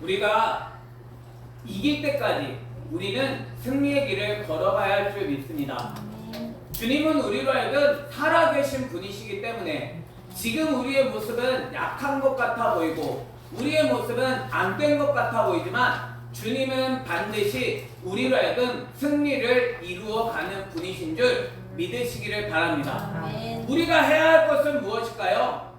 우리가 이길 때까지 우리는 승리의 길을 걸어가야 할 줄 믿습니다. 주님은 우리로 하여금 살아계신 분이시기 때문에 지금 우리의 모습은 약한 것 같아 보이고 우리의 모습은 안 된 것 같아 보이지만 주님은 반드시 우리로 하여금 승리를 이루어가는 분이신 줄 믿으시기를 바랍니다. 우리가 해야 할 것은 무엇일까요?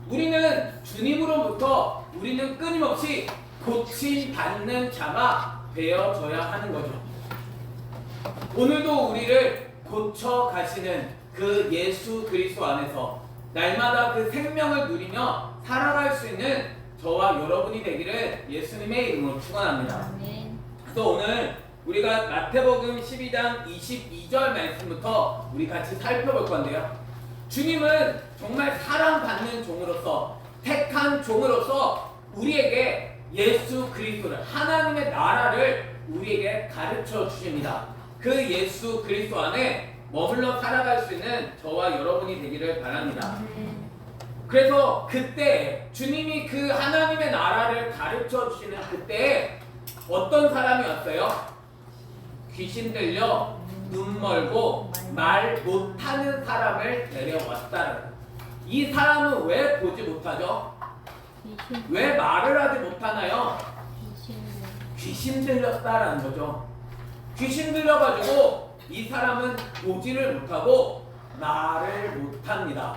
우리는 주님으로부터 우리는 끊임없이 고침받는 자가 되어져야 하는 거죠. 오늘도 우리를 고쳐가시는 그 예수 그리스도 안에서 날마다 그 생명을 누리며 살아갈 수 있는 저와 여러분이 되기를 예수님의 이름으로 축원합니다. 그래서 오늘 우리가 마태복음 12장 22절 말씀부터 우리 같이 살펴볼 건데요. 주님은 정말 사랑받는 종으로서 택한 종으로서 우리에게 예수 그리스도를 하나님의 나라를 우리에게 가르쳐 주십니다. 그 예수 그리스도 안에 머물러 살아갈 수 있는 저와 여러분이 되기를 바랍니다. 그래서 그때 주님이 그 하나님의 나라를 가르쳐 주시는 그때 어떤 사람이 왔어요? 귀신 들려 눈 멀고 말 못하는 사람을 데려왔다는 거예요. 이 사람은 왜 보지 못하죠? 왜 말을 하지 못하나요? 귀신 들렸다라는 거죠. 귀신 들려가지고 이 사람은 보지를 못하고 말을 못합니다.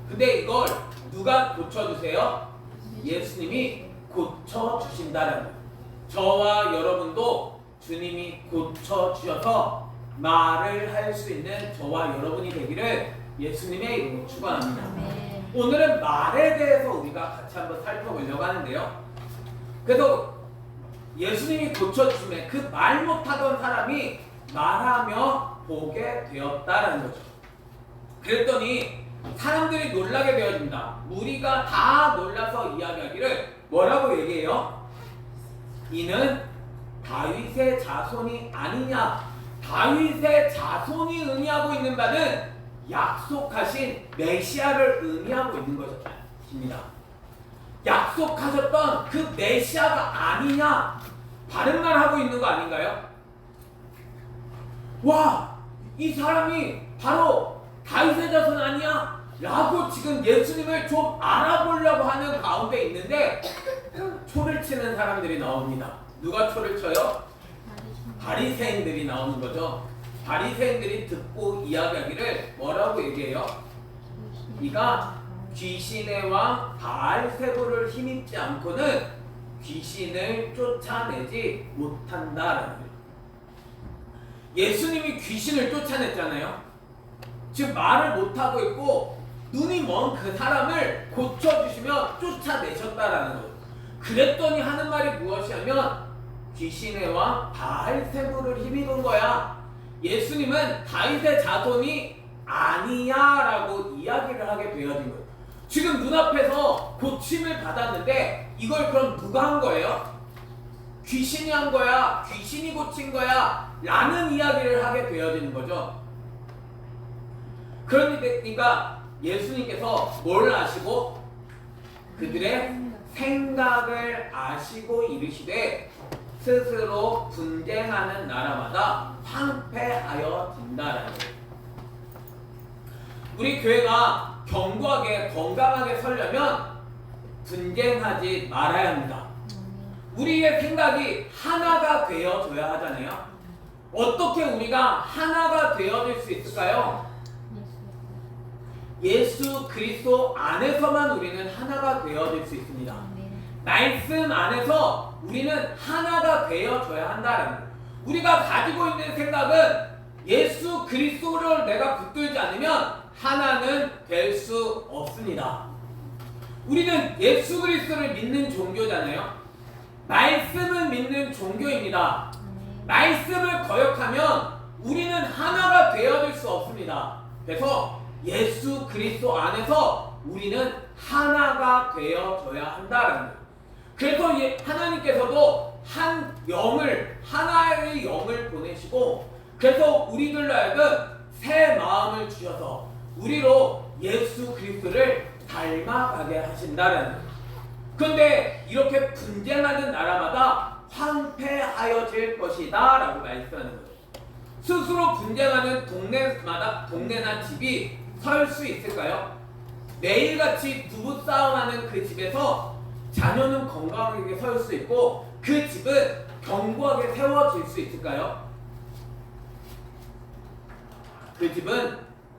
근데 이걸 누가 고쳐주세요? 예수님이 고쳐주신다는 거예요. 저와 여러분도 주님이 고쳐주셔서 말을 할 수 있는 저와 여러분이 되기를 예수님의 이름으로 축원합니다. 오늘은 말에 대해서 우리가 같이 한번 살펴보려고 하는데요. 그래서 예수님이 고쳐주시면 그 말 못하던 사람이 말하며 보게 되었다라는 거죠. 그랬더니 사람들이 놀라게 되어집니다. 무리가 다 놀라서 이야기하기를 뭐라고 얘기해요? 이는 다윗의 자손이 아니냐. 다윗의 자손이 의미하고 있는 바는 약속하신 메시아를 의미하고 있는 것입니다. 약속하셨던 그 메시아가 아니냐. 다른 말 하고 있는 거 아닌가요? 와, 이 사람이 바로 다윗의 자손 아니야? 라고 지금 예수님을 좀 알아보려고 하는 가운데 있는데 초를 치는 사람들이 나옵니다. 누가 초를 쳐요? 바리새인들이 나오는 거죠. 바리새인들이 듣고 이야기하기를 뭐라고 얘기해요? 이가 귀신의 왕 바알세불을 힘입지 않고는 귀신을 쫓아내지 못한다라는 거예요. 예수님이 귀신을 쫓아냈잖아요. 지금 말을 못하고 있고 눈이 먼 그 사람을 고쳐주시며 쫓아내셨다라는 거예요. 그랬더니 하는 말이 무엇이냐면 귀신의 왕 바알세불을 힘입은 거야. 예수님은 다윗의 자손이 아니야 라고 이야기를 하게 되어진 거예요. 지금 눈앞에서 고침을 받았는데 이걸 그럼 누가 한 거예요? 귀신이 한 거야? 귀신이 고친 거야? 라는 이야기를 하게 되어지는 거죠. 그러니까 예수님께서 뭘 아시고? 그들의 생각을 아시고 이르시되 스스로 분쟁하는 나라마다 황폐하여 진다라는 거예요. 우리 교회가 견고하게 건강하게 서려면 분쟁하지 말아야 합니다. 우리의 생각이 하나가 되어져야 하잖아요. 어떻게 우리가 하나가 되어질 수 있을까요? 예수 그리스도 안에서만 우리는 하나가 되어질 수 있습니다. 말씀 안에서 우리는 하나가 되어져야 한다는 거예요. 우리가 가지고 있는 생각은 예수 그리스도를 내가 붙들지 않으면 하나는 될 수 없습니다. 우리는 예수 그리스도를 믿는 종교잖아요. 말씀을 믿는 종교입니다. 말씀을 거역하면 우리는 하나가 되어질 수 없습니다. 그래서 예수 그리스도 안에서 우리는 하나가 되어져야 한다는 거예요. 그래서 하나님께서도 한 영을, 하나의 영을 보내시고 그래서 우리들로 하여금 새 마음을 주셔서 우리로 예수 그리스도를 닮아가게 하신다는 거예요. 그런데 이렇게 분쟁하는 나라마다 황폐하여질 것이다 라고 말씀하는 거죠. 스스로 분쟁하는 동네나 집이 설 수 있을까요? 매일같이 부부싸움하는 그 집에서 자녀는 건강하게 설 수 있고 그 집은 견고하게 세워질 수 있을까요? 그 집은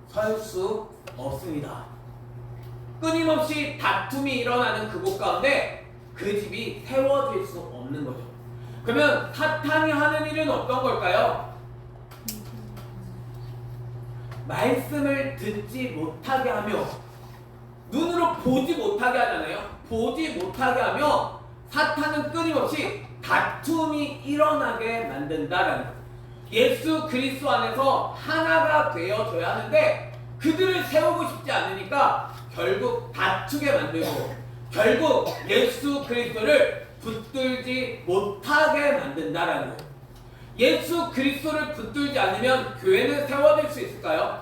설 수 없습니다. 끊임없이 다툼이 일어나는 그곳 가운데 그 집이 세워질 수 없는 거죠. 그러면 사탄이 하는 일은 어떤 걸까요? 말씀을 듣지 못하게 하며 눈으로 보지 못하게 하잖아요. 보지 못하게 하며 사탄은 끊임없이 다툼이 일어나게 만든다라는 거예요. 예수 그리스도 안에서 하나가 되어져야 하는데 그들을 세우고 싶지 않으니까 결국 다투게 만들고 결국 예수 그리스도를 붙들지 못하게 만든다라는 거예요. 예수 그리스도를 붙들지 않으면 교회는 세워질 수 있을까요?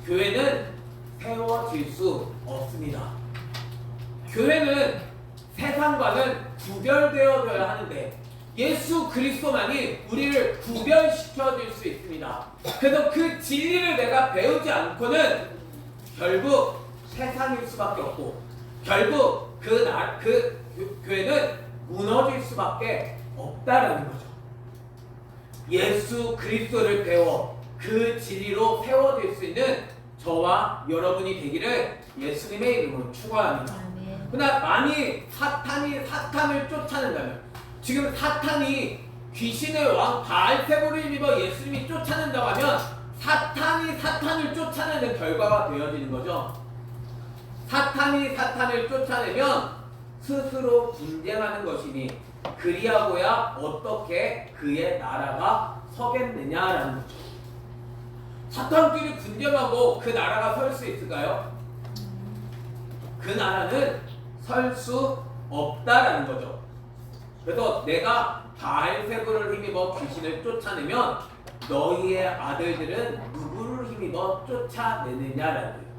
교회는 세워질 수 없습니다. 교회는 세상과는 구별되어져야 하는데 예수 그리스도만이 우리를 구별시켜 줄 수 있습니다. 그래서 그 진리를 내가 배우지 않고는 결국 세상일 수밖에 없고 결국 그 교회는 무너질 수밖에 없다라는 거죠. 예수 그리스도를 배워 그 진리로 세워질 수 있는 저와 여러분이 되기를 예수님의 이름으로 축원합니다. 그러나 만일 사탄이 사탄을 쫓아낸다면 지금 사탄이 귀신의 왕 바알세불을 힘입어 예수님이 쫓아낸다고 하면 사탄이 사탄을 쫓아내는 결과가 되어지는 거죠. 사탄이 사탄을 쫓아내면 스스로 분쟁하는 것이니 그리하고야 어떻게 그의 나라가 서겠느냐라는 거죠. 사탄끼리 분쟁하고 그 나라가 설 수 있을까요? 그 나라는 설 수 없다라는 거죠. 그래서 내가 바알세불을 힘입어 귀신을 쫓아내면 너희의 아들들은 누구를 힘입어 쫓아내느냐라는 거예요.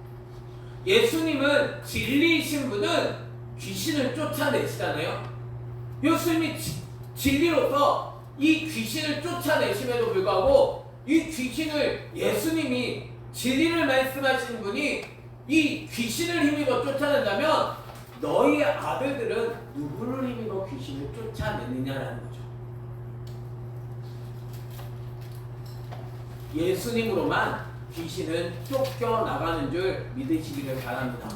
예수님은 진리이신 분은 귀신을 쫓아내시잖아요. 예수님이 진리로서 이 귀신을 쫓아내심에도 불구하고 이 귀신을 예수님이 진리를 말씀하시는 분이 이 귀신을 힘입어 쫓아낸다면 너희의 아들들은 누구를 힘입어 귀신을 쫓아내느냐라는 거죠. 예수님으로만 귀신은 쫓겨나가는 줄 믿으시기를 바랍니다.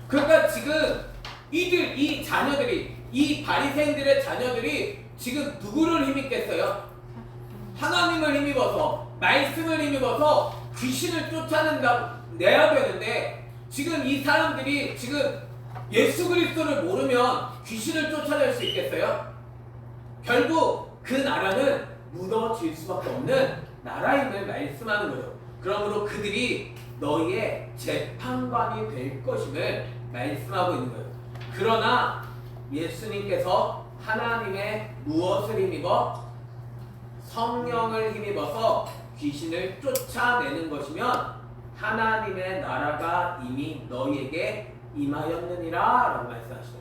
그러니까 지금 이 자녀들이 이 바리새인들의 자녀들이 지금 누구를 힘입겠어요? 하나님을 힘입어서 말씀을 힘입어서 귀신을 쫓아내야 되는데 지금 이 사람들이 지금 예수 그리스도를 모르면 귀신을 쫓아낼 수 있겠어요? 결국 그 나라는 무너질 수밖에 없는 나라임을 말씀하는 거죠. 그러므로 그들이 너희의 재판관이 될 것임을 말씀하고 있는 거예요. 그러나 예수님께서 하나님의 무엇을 힘입어? 성령을 힘입어서 귀신을 쫓아내는 것이면 하나님의 나라가 이미 너희에게 임하였느니라 라고 말씀하시죠.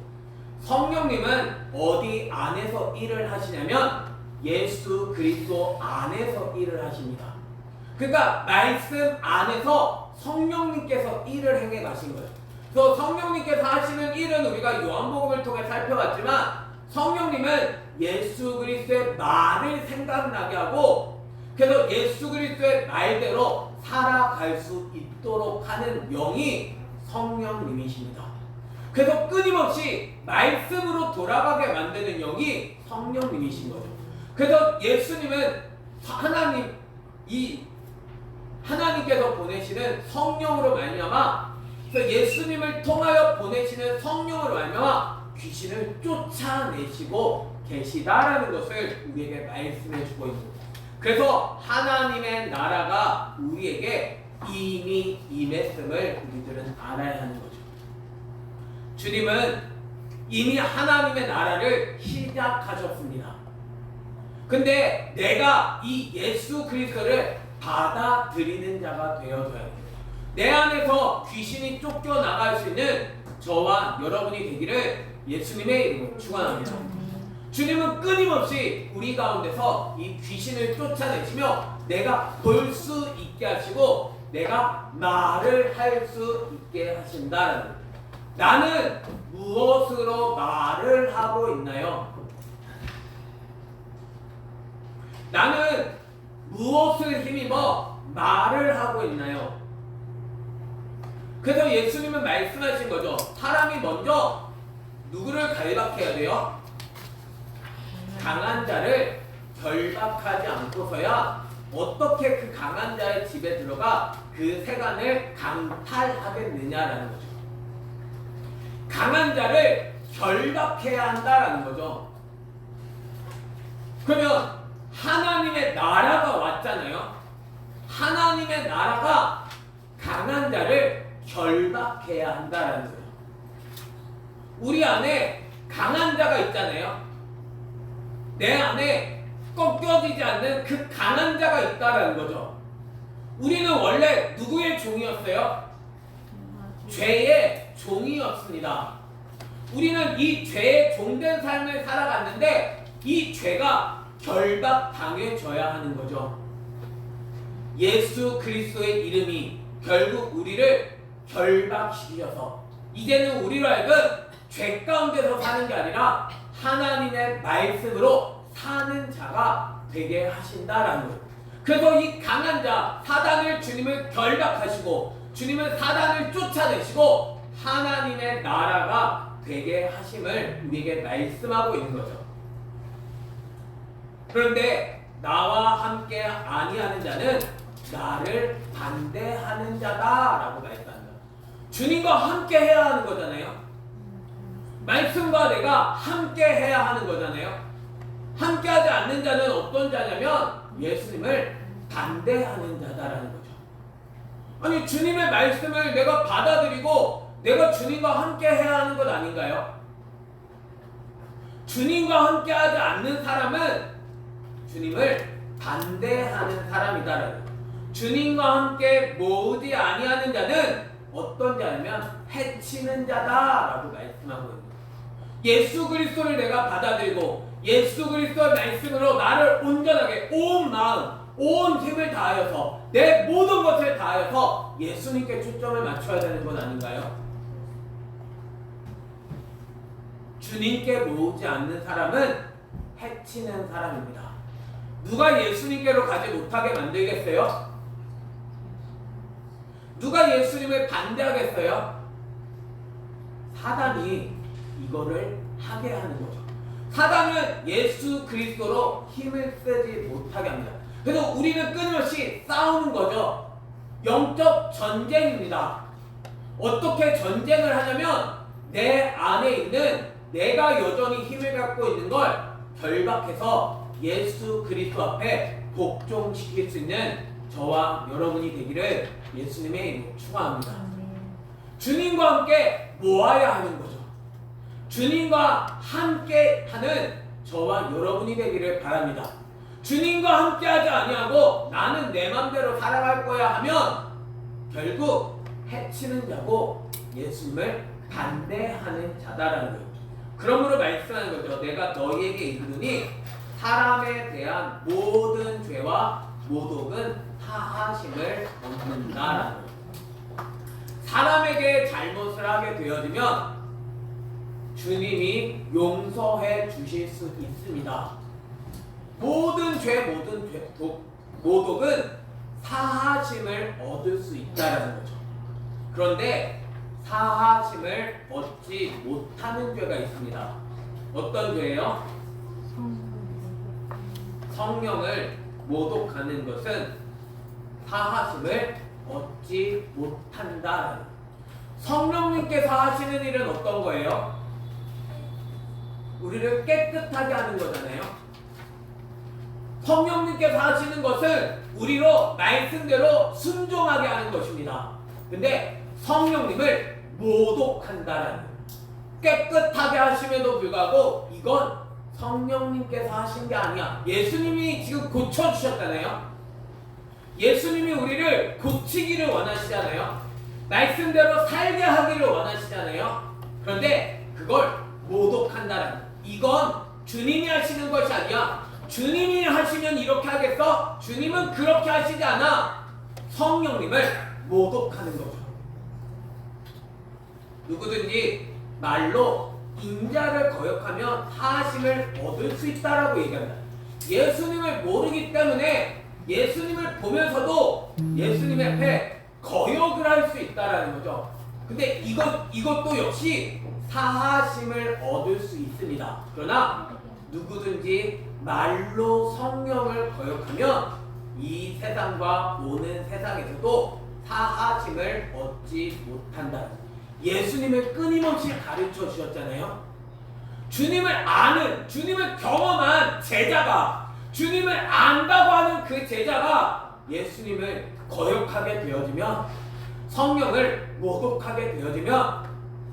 성령님은 어디 안에서 일을 하시냐면 예수 그리스도 안에서 일을 하십니다. 그러니까 말씀 안에서 성령님께서 일을 행해 가신 거예요. 그래서 성령님께서 하시는 일은 우리가 요한복음을 통해 살펴봤지만 성령님은 예수 그리스도의 말을 생각나게 하고 그래서 예수 그리스도의 말대로 살아갈 수 있도록 하는 영이 성령님이십니다. 그래서 끊임없이 말씀으로 돌아가게 만드는 영이 성령님이신 거죠. 그래서 예수님은 하나님께서 보내시는 성령으로 말미암아 그래서 예수님을 통하여 보내시는 성령으로 말미암아 귀신을 쫓아내시고 계시다라는 것을 우리에게 말씀해 주고 있는 거예요. 그래서 하나님의 나라가 우리에게 이미 임했음을 우리들은 알아야 하는 거죠. 주님은 이미 하나님의 나라를 시작하셨습니다. 근데 내가 이 예수 그리스도를 받아들이는 자가 되어줘야 돼요. 내 안에서 귀신이 쫓겨나갈 수 있는 저와 여러분이 되기를 예수님의 이름으로 축원합니다. 주님은 끊임없이 우리 가운데서 이 귀신을 쫓아내시며 내가 볼 수 있게 하시고 내가 말을 할 수 있게 하신다는 거예요. 나는 무엇으로 말을 하고 있나요? 나는 무엇을 힘입어 말을 하고 있나요? 그래서 예수님은 말씀하신 거죠. 사람이 먼저 누구를 결박해야 돼요? 강한 자를 결박하지 않고서야 어떻게 그 강한 자의 집에 들어가 그 세간을 강탈하겠느냐라는 거죠. 강한 자를 결박해야 한다라는 거죠. 그러면 하나님의 나라가 왔잖아요. 하나님의 나라가 강한 자를 결박해야 한다라는 거예요. 우리 안에 강한 자가 있잖아요. 내 안에 꺾여지지 않는 그 강한 자가 있다라는 거죠. 우리는 원래 누구의 종이었어요? 죄의 종이었습니다. 우리는 이 죄의 종된 삶을 살아갔는데 이 죄가 결박당해져야 하는 거죠. 예수 그리스도의 이름이 결국 우리를 결박시켜서 이제는 우리로 하여금 죄 가운데서 사는 게 아니라 하나님의 말씀으로 사는 자가 되게 하신다라는 거예요. 그래서 이 강한 자 사단을 주님을 결박하시고 주님은 사단을 쫓아내시고 하나님의 나라가 되게 하심을 우리에게 말씀하고 있는 거죠. 그런데 나와 함께 아니하는 자는 나를 반대하는 자다라고 말씀합니다. 주님과 함께 해야 하는 거잖아요. 말씀과 내가 함께 해야 하는 거잖아요. 함께 하지 않는 자는 어떤 자냐면 예수님을 반대하는 자다라는 거죠. 아니 주님의 말씀을 내가 받아들이고 내가 주님과 함께 해야 하는 것 아닌가요? 주님과 함께 하지 않는 사람은 주님을 반대하는 사람이다라는 거죠. 주님과 함께 모으지 아니하는 자는 어떤 자냐면 해치는 자다라고 말씀하고 있는 거예요. 예수 그리스도를 내가 받아들이고 예수 그리스도의 말씀으로 나를 온전하게 온 마음, 온 힘을 다하여서 내 모든 것을 다하여서 예수님께 초점을 맞춰야 되는 건 아닌가요? 주님께 모으지 않는 사람은 해치는 사람입니다. 누가 예수님께로 가지 못하게 만들겠어요? 누가 예수님을 반대하겠어요? 사단이 이거를 하게 하는 거죠. 사단은 예수 그리스도로 힘을 쓰지 못하게 합니다. 그래서 우리는 끊임없이 싸우는 거죠. 영적 전쟁입니다. 어떻게 전쟁을 하냐면 내 안에 있는 내가 여전히 힘을 갖고 있는 걸 결박해서 예수 그리스도 앞에 복종시킬 수 있는 저와 여러분이 되기를 예수님의 이름으로 축원합니다. 주님과 함께 모아야 하는 거죠. 주님과 함께 하는 저와 여러분이 되기를 바랍니다. 주님과 함께 하지 아니하고 나는 내 맘대로 살아갈 거야 하면 결국 해치는 자고 예수님을 반대하는 자다라는 거예요. 그러므로 말씀하는 거죠. 내가 너희에게 이르노니 사람에 대한 모든 죄와 모독은 사하심을 얻는다라는 거예요. 사람에게 잘못을 하게 되어지면 주님이 용서해 주실 수 있습니다. 모든 죄, 모독은 사하심을 얻을 수 있다는 거죠. 그런데 사하심을 얻지 못하는 죄가 있습니다. 어떤 죄예요? 성령을 모독하는 것은 사하심을 얻지 못한다. 성령님께서 하시는 일은 어떤 거예요? 우리를 깨끗하게 하는 거잖아요. 성령님께서 하시는 것은 우리로 말씀대로 순종하게 하는 것입니다. 근데 성령님을 모독한다라는 거예요. 깨끗하게 하심에도 불구하고 이건 성령님께서 하신 게 아니야. 예수님이 지금 고쳐주셨잖아요. 예수님이 우리를 고치기를 원하시잖아요. 말씀대로 살게 하기를 원하시잖아요. 그런데 그걸 모독한다는, 이건 주님이 하시는 것이 아니야. 주님이 하시면 이렇게 하겠어? 주님은 그렇게 하시지 않아. 성령님을 모독하는 거죠. 누구든지 말로 인자를 거역하면 사하심을 얻을 수 있다라고 얘기합니다. 예수님을 모르기 때문에 예수님을 보면서도 예수님 앞에 거역을 할 수 있다라는 거죠. 근데 이것도 역시 사하심을 얻을 수 있습니다. 그러나 누구든지 말로 성령을 거역하면 이 세상과 오는 세상에서도 사하심을 얻지 못한다. 예수님을 끊임없이 가르쳐 주셨잖아요. 주님을 아는, 주님을 경험한 제자가, 주님을 안다고 하는 그 제자가 예수님을 거역하게 되어지면, 성령을 모독하게 되어지면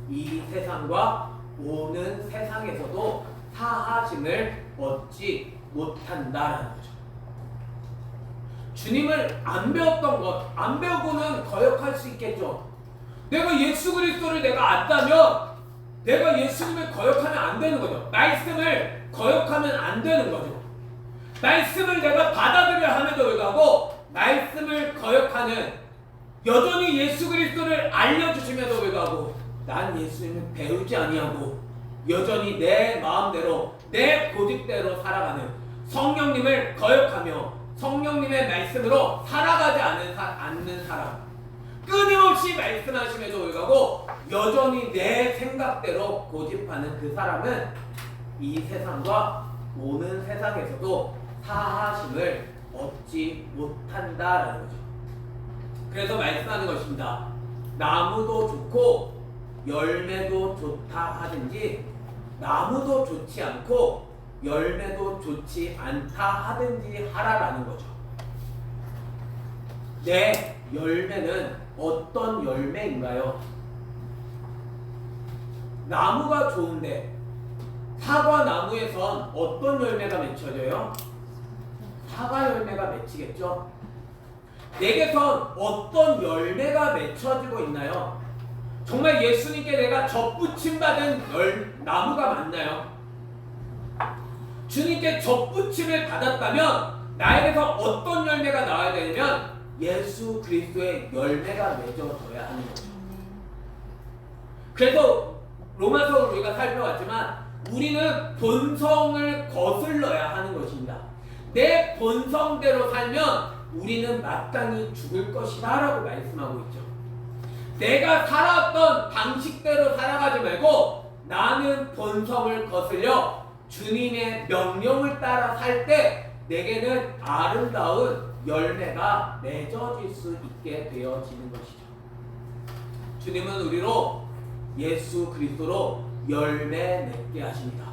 이 세상과 오는 세상에서도 사하심을 얻지 못한다라는 거죠. 주님을 안 배웠던 것, 안 배우고는 거역할 수 있겠죠. 내가 예수 그리스도를 내가 안다면 내가 예수님을 거역하면 안 되는 거죠. 말씀을 거역하면 안 되는 거죠. 말씀을 내가 받아들여야 함에도 불구하고 말씀을 거역하는, 여전히 예수 그리스도를 알려주심에도 불구하고 난 예수님을 배우지 아니하고 여전히 내 마음대로 내 고집대로 살아가는, 성령님을 거역하며 성령님의 말씀으로 살아가지 않는 사람, 끊임없이 말씀하심에도 불구하고 여전히 내 생각대로 고집하는 그 사람은 이 세상과 오는 세상에서도 사하심을 얻지 못한다라는 거죠. 그래서 말씀하는 것입니다. 나무도 좋고 열매도 좋다 하든지 나무도 좋지 않고 열매도 좋지 않다 하든지 하라라는 거죠. 내 열매는 어떤 열매인가요? 나무가 좋은데 사과 나무에선 어떤 열매가 맺혀져요? 사과 열매가 맺히겠죠? 내게선 어떤 열매가 맺혀지고 있나요? 정말 예수님께 내가 접붙임 받은 나무가 맞나요? 주님께 접붙임을 받았다면 나에게서 어떤 열매가 나와야 되냐면 예수 그리스도의 열매가 맺어져야 하는 거죠. 그래서 로마서를 우리가 살펴봤지만 우리는 본성을 거슬러야 하는 것입니다. 내 본성대로 살면 우리는 마땅히 죽을 것이다 라고 말씀하고 있죠. 내가 살아왔던 방식대로 살아가지 말고 나는 본성을 거슬려 주님의 명령을 따라 살 때 내게는 아름다운 열매가 맺어질 수 있게 되어지는 것이죠. 주님은 우리로 예수 그리스도로 열매 맺게 하십니다.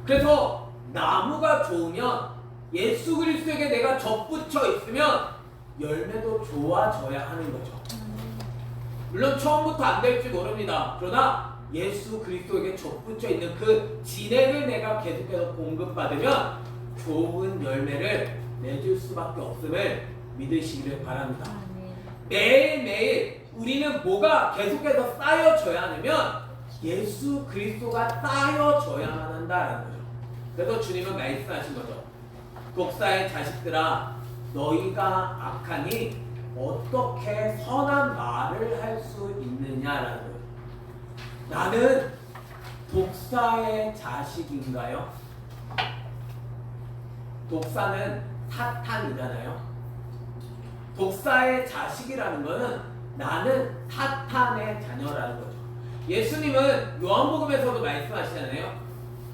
그래서 나무가 좋으면 예수 그리스도에게 내가 접붙여 있으면 열매도 좋아져야 하는 거죠. 물론 처음부터 안 될지 모릅니다. 그러나 예수 그리스도에게 접붙여 있는 그 진액을 내가 계속해서 공급받으면 좋은 열매를 맺을 수밖에 없음을 믿으시기를 바랍니다. 매일매일 우리는 뭐가 계속해서 쌓여져야 하냐면 예수 그리스도가 쌓여져야만 한다는 거죠. 그래서 주님은 말씀하신 거죠. 독사의 자식들아, 너희가 악하니 어떻게 선한 말을 할 수 있느냐라는 거예요. 나는 독사의 자식인가요? 독사는 사탄이잖아요. 독사의 자식이라는 것은 나는 사탄의 자녀라는 거죠. 예수님은 요한복음에서도 말씀하시잖아요.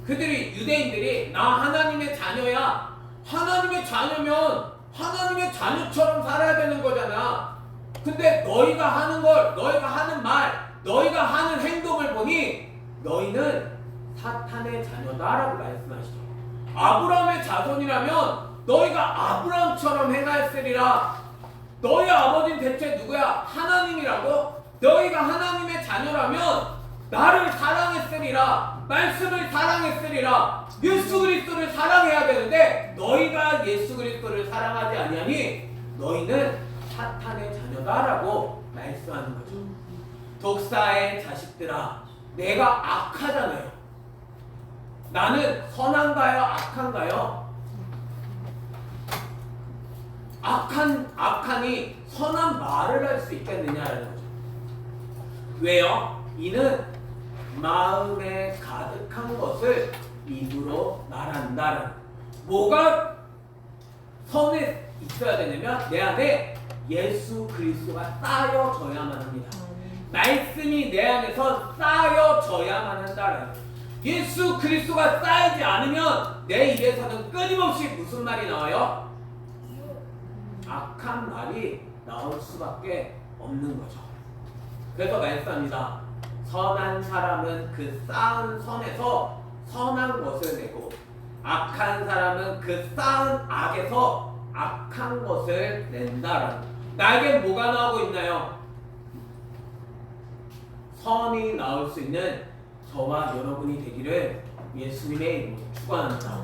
그들이, 유대인들이 나 하나님의 자녀야. 하나님의 자녀면 하나님의 자녀처럼 살아야 되는 거잖아. 근데 너희가 하는 걸, 너희가 하는 말, 너희가 하는 행동을 보니 너희는 사탄의 자녀다라고 말씀하시죠. 아브라함의 자손이라면 너희가 아브라함처럼 행하였으리라. 너희 아버지는 대체 누구야? 하나님이라고? 너희가 하나님의 자녀라면 나를 사랑했으리라. 말씀을 사랑했으리라. 예수 그리스도를 사랑해야 되는데 너희가 예수 그리스도를 사랑하지 아니하니 너희는 사탄의 자녀다라고 말씀하는 거죠. 독사의 자식들아, 내가 악하잖아요. 나는 선한가요? 악한가요? 악하니 선한 말을 할 수 있겠느냐라는 거죠. 왜요? 이는 마음에 가득한 것을 입으로 말한다는. 뭐가 선에 있어야 되냐면 내 안에 예수 그리스도가 쌓여져야만 합니다. 말씀이 내 안에서 쌓여져야만 한다는. 예수 그리스도가 쌓이지 않으면 내 입에서는 끊임없이 무슨 말이 나와요? 악한 말이 나올 수밖에 없는 거죠. 그래서 말씀합니다. 선한 사람은 그 쌓은 선에서 선한 것을 내고 악한 사람은 그 쌓은 악에서 악한 것을 낸다라는. 나에게 뭐가 나오고 있나요? 선이 나올 수 있는 저와 여러분이 되기를 예수님의 이름으로 축원합니다.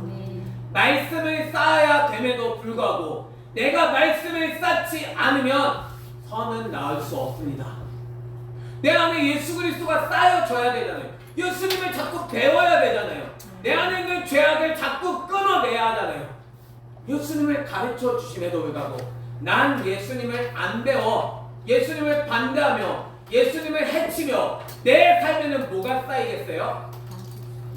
말씀을 쌓아야 됨에도 불구하고 내가 말씀을 쌓지 않으면 선은 나올 수 없습니다. 내 안에 예수 그리스도가 쌓여져야 되잖아요. 예수님을 자꾸 배워야 되잖아요. 내 안에 있는 죄악을 자꾸 끊어내야 하잖아요. 예수님을 가르쳐 주심에도 불구하고 난 예수님을 안 배워 예수님을 반대하며 예수님을 해치며 내 삶에는 뭐가 쌓이겠어요?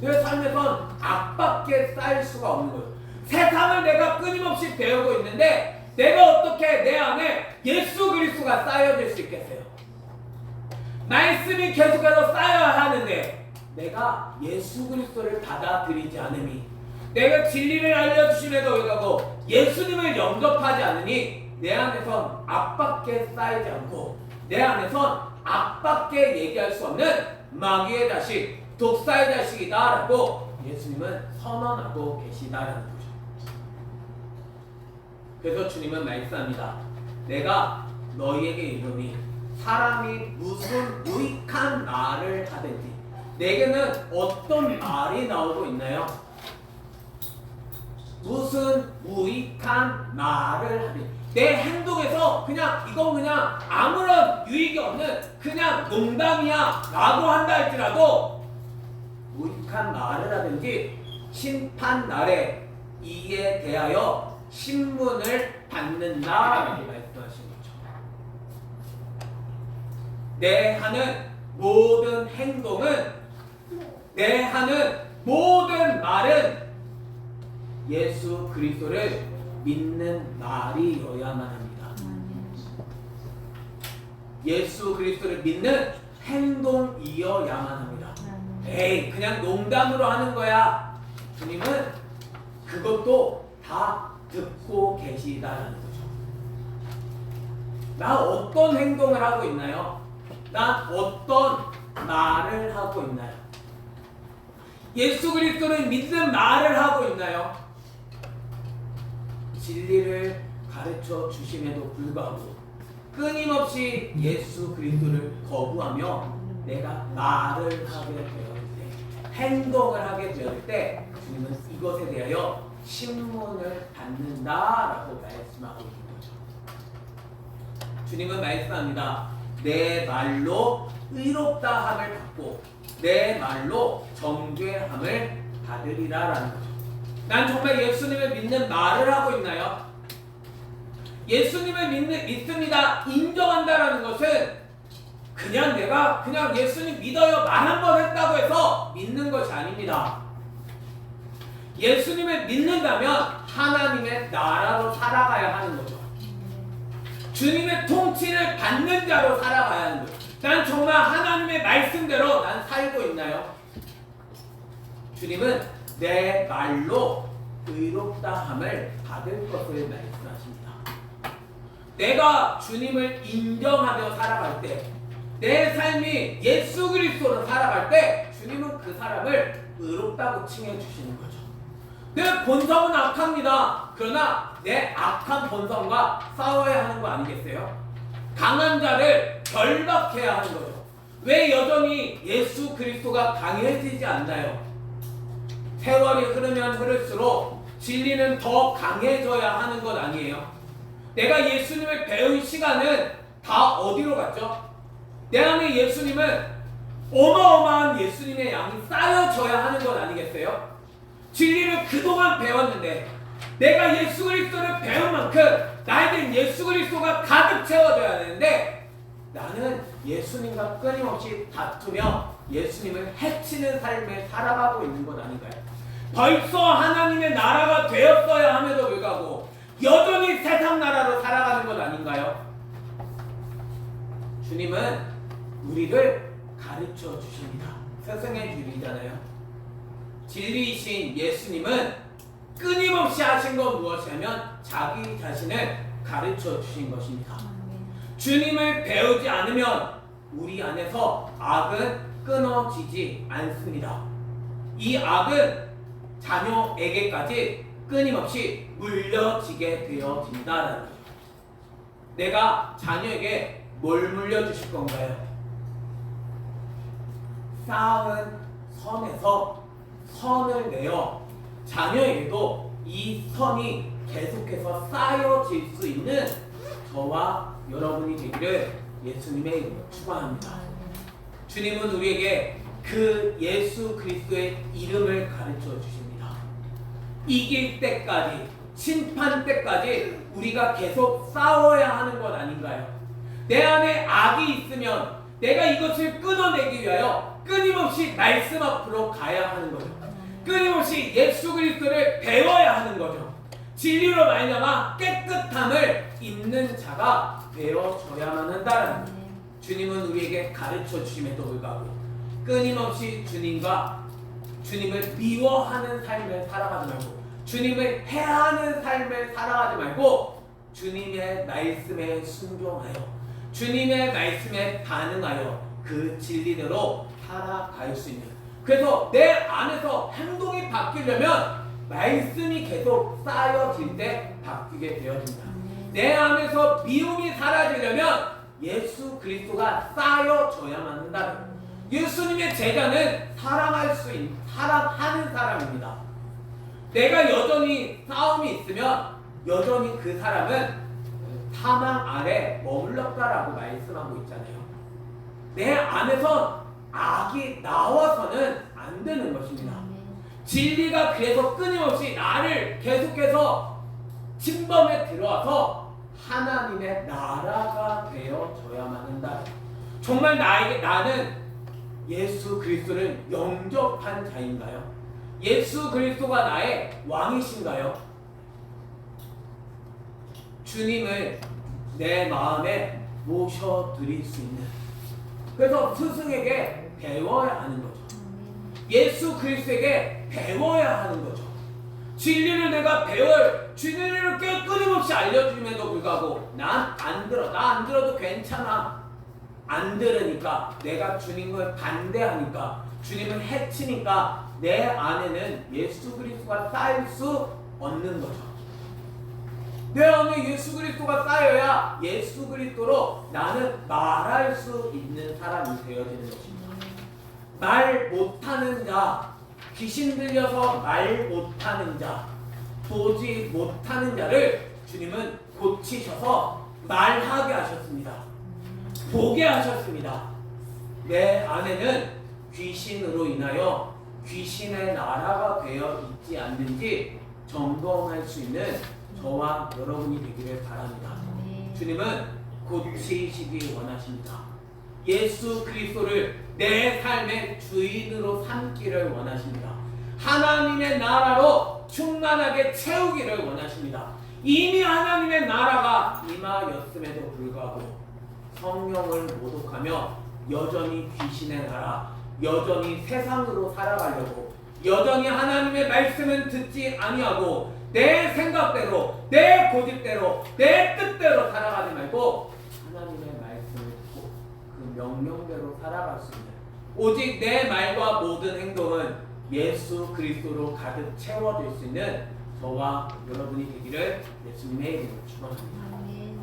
내 삶에선 악밖에 쌓일 수가 없는 거예요. 세상을 내가 끊임없이 배우고 있는데 내가 어떻게 내 안에 예수 그리스도가 쌓여질 수 있겠어요? 말씀이 계속해서 쌓여야 하는데 내가 예수 그리스도를 받아들이지 않으니 내가 진리를 알려주심에도 불구하고 예수님을 영접하지 않으니 내 안에선 악밖에 쌓이지 않고 내 안에선 악밖에 얘기할 수 없는 마귀의 자식, 독사의 자식이다라고 예수님은 선언하고 계시다라는 거죠. 그래서 주님은 말씀합니다. 내가 너희에게 이르노니 사람이 무슨 무익한 말을 하든지. 내게는 어떤 말이 나오고 있나요? 무슨 무익한 말을 하든지. 내 행동에서 이건 그냥 아무런 유익이 없는 그냥 농담이야 라고 한다 할지라도 무익한 말을 하든지 심판 날에 이에 대하여 신문을 받는다라고 말씀하신 거죠. 내 하는 모든 행동은, 내 하는 모든 말은 예수 그리스도를 믿는 말이어야만 합니다. 예수 그리스도를 믿는 행동이어야만 합니다. 에이, 그냥 농담으로 하는 거야. 주님은 그것도 다 듣고 계시다는 거죠. 나 어떤 행동을 하고 있나요? 난 어떤 말을 하고 있나요? 예수 그리스도를 믿는 말을 하고 있나요? 진리를 가르쳐 주심에도 불구하고 끊임없이 예수 그리스도를 거부하며 내가 말을 하게 되었을 때, 행동을 하게 되었을 때 주님은 이것에 대하여 신문을 받는다라고 말씀하고 있는 거죠. 주님은 말씀합니다. 내 말로 의롭다함을 받고 내 말로 정죄함을 받으리라라는 거죠. 난 정말 예수님을 믿는 말을 하고 있나요? 예수님을 믿습니다, 인정한다라는 것은 그냥 내가 예수님 믿어요 말 한 번 했다고 해서 믿는 것이 아닙니다. 예수님을 믿는다면 하나님의 나라로 살아가야 하는 거죠. 주님의 통치를 받는 자로 살아가야 하는 거죠. 난 정말 하나님의 말씀대로 난 살고 있나요? 주님은 내 말로 의롭다함을 받을 것을 말씀하십니다. 내가 주님을 인정하며 살아갈 때, 내 삶이 예수 그리스도로 살아갈 때 주님은 그 사람을 의롭다고 칭해 주시는 거죠. 내 본성은 악합니다. 그러나 내 악한 본성과 싸워야 하는 거 아니겠어요? 강한 자를 결박해야 하는 거죠. 왜 여전히 예수 그리스도가 강해지지 않나요? 세월이 흐르면 흐를수록 진리는 더 강해져야 하는 것 아니에요? 내가 예수님을 배운 시간은 다 어디로 갔죠? 내 안에 예수님은 어마어마한 예수님의 양이 쌓여져야 하는 건 아니겠어요? 진리를 그동안 배웠는데 내가 예수 그리스도를 배운 만큼 나에겐 예수 그리스도가 가득 채워져야 되는데 나는 예수님과 끊임없이 다투며 예수님을 해치는 삶을 살아가고 있는 건 아닌가요? 벌써 하나님의 나라가 되었어야 함에도 불구하고 여전히 세상 나라로 살아가는 건 아닌가요? 주님은 우리를 가르쳐 주십니다. 스승의 줄이잖아요. 진리이신 예수님은 끊임없이 하신 건 무엇이냐면 자기 자신을 가르쳐 주신 것입니다. 주님을 배우지 않으면 우리 안에서 악은 끊어지지 않습니다. 이 악은 자녀에게까지 끊임없이 물려지게 되어진다는 거죠. 내가 자녀에게 뭘 물려주실 건가요? 쌓은 선에서 선을 내어 자녀에게도 이 선이 계속해서 쌓여질 수 있는 저와 여러분이 되기를 예수님의 이름으로 축원합니다. 주님은 우리에게 그 예수 그리스도의 이름을 가르쳐 주십니다. 이길 때까지, 심판 때까지 우리가 계속 싸워야 하는 것 아닌가요? 내 안에 악이 있으면 내가 이것을 끊어내기 위하여 끊임없이 말씀 앞으로 가야 하는 거죠. 끊임없이 예수 그리스도를 배워야 하는 거죠. 진리로 말미암아 깨끗함을 입는 자가 되어져야만 한다는 거죠. 주님은 우리에게 가르쳐 주심에도 불구하고 끊임없이 주님을 미워하는 삶을 살아가지 말고 주님을 해하는 삶을 살아가지 말고 주님의 말씀에 순종하여 주님의 말씀에 반응하여 그 진리대로 살아갈 수 있는, 그래서 내 안에서 행동이 바뀌려면 말씀이 계속 쌓여질 때 바뀌게 되어진다. 내 안에서 미움이 사라지려면 예수 그리스도가 쌓여져야만 한다는 거예요. 예수님의 제자는 사랑하는 사람입니다. 내가 여전히 싸움이 있으면 여전히 그 사람은 사망 아래 머물렀다라고 말씀하고 있잖아요. 내 안에서 악이 나와서는 안 되는 것입니다. 진리가 그래서 끊임없이 나를 계속해서 침범에 들어와서 하나님의 나라가 되어져야만 한다. 정말 나는 예수 그리스도를 영접한 자인가요? 예수 그리스도가 나의 왕이신가요? 주님을 내 마음에 모셔드릴 수 있는, 그래서 스승에게 배워야 하는 거죠. 예수 그리스도에게 배워야 하는 거죠. 진리를 내가 진리를 끊임없이 알려주임에도 불구하고 난 안 들어. 나 안 들어도 괜찮아. 안 들으니까, 내가 주님을 반대하니까, 주님을 해치니까 내 안에는 예수 그리스도가 쌓일 수 없는 거죠. 내 안에 예수 그리스도가 쌓여야 예수 그리스도로 나는 말할 수 있는 사람이 되어지는 것입니다. 말 못하는 자, 귀신 들려서 말 못하는 자, 보지 못하는 자를 주님은 고치셔서 말하게 하셨습니다. 보게 하셨습니다. 내 안에는 귀신으로 인하여 귀신의 나라가 되어 있지 않는지 점검할 수 있는 저와 여러분이 되기를 바랍니다. 주님은 고치시기 원하십니다. 예수 그리스도를 내 삶의 주인으로 삼기를 원하십니다. 하나님의 나라로 충만하게 채우기를 원하십니다. 이미 하나님의 나라가 임하였음에도 불구하고 성령을 모독하며 여전히 귀신의 나라, 여전히 세상으로 살아가려고, 여전히 하나님의 말씀은 듣지 아니하고 내 생각대로, 내 고집대로, 내 뜻대로 살아가지 말고 하나님의 말씀을 듣고 그 명령대로 살아갈 수 있는, 오직 내 말과 모든 행동은 예수 그리스도로 가득 채워질 수 있는 저와 여러분이 되기를 예수님의 이름으로 축원합니다.